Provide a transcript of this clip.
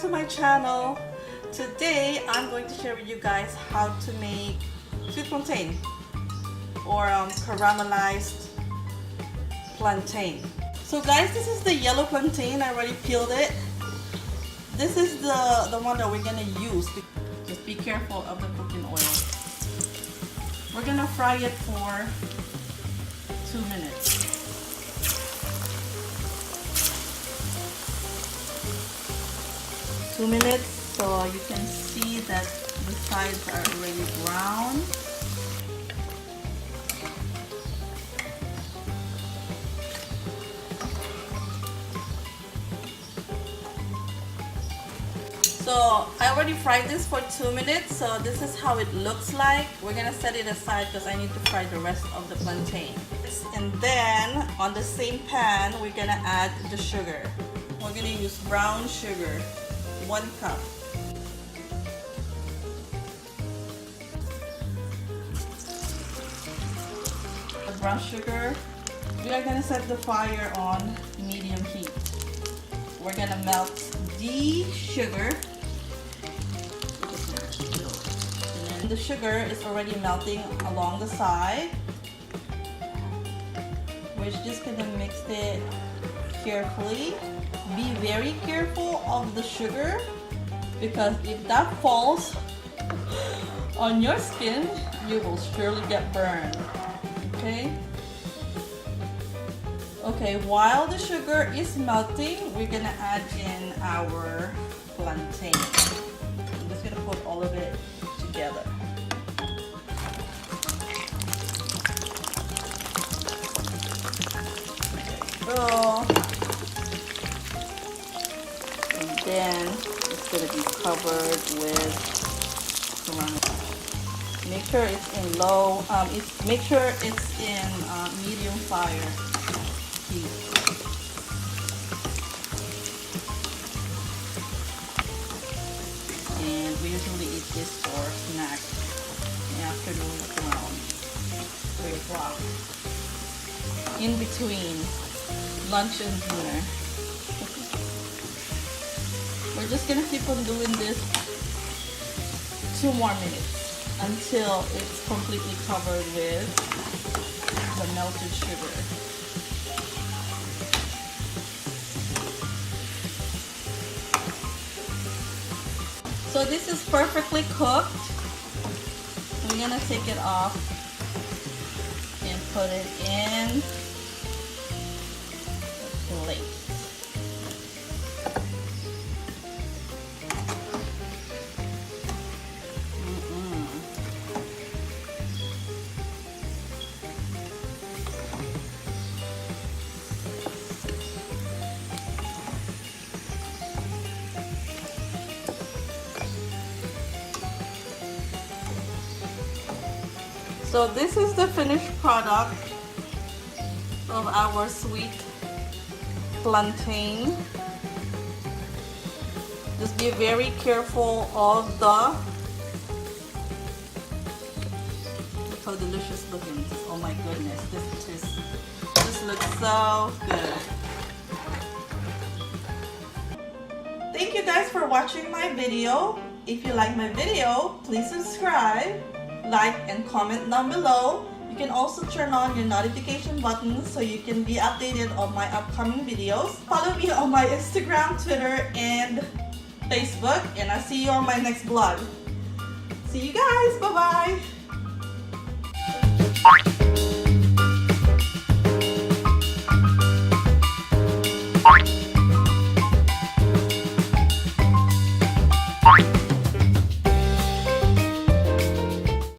to my channel. Today I'm going to share with you guys how to make sweet plantain or caramelized plantain. So guys, this is the yellow plantain. I already peeled it. This is the one that we're gonna use. Just be careful of the cooking oil. We're gonna fry it for 2 minutes. So you can see that the sides are already brown. So I already fried this for 2 minutes, so this is how it looks like. We're gonna set it aside because I need to fry the rest of the plantain. And then on the same pan, we're gonna add the sugar. We're gonna use brown sugar, 1 cup. The brown sugar, we are gonna set the fire on medium heat. We're gonna melt the sugar. And the sugar is already melting along the side. We're just gonna mix it carefully. Be very careful of the sugar because if that falls on your skin, you will surely get burned. Okay, while the sugar is melting, we're gonna add in our plantain. I'm just gonna put all of it together. So, and then it's gonna be covered with caramel. Make sure it's in low. Make sure it's in medium fire heat. And we usually eat this for snack in the afternoon around 3 o'clock. In between lunch and dinner. We're just gonna keep on doing this 2 more minutes until it's completely covered with the melted sugar. So this is perfectly cooked. We're gonna take it off and put it in the plate. So this is the finished product of our sweet plantain. Just be very careful of the, look how delicious looking. Oh my goodness, this looks so good. Thank you guys for watching my video. If you like my video, please subscribe, like, and comment down below. You can also turn on your notification button so you can be updated on my upcoming videos. Follow me on my Instagram, Twitter, and Facebook, and I'll see you on my next vlog. See you guys, bye-bye!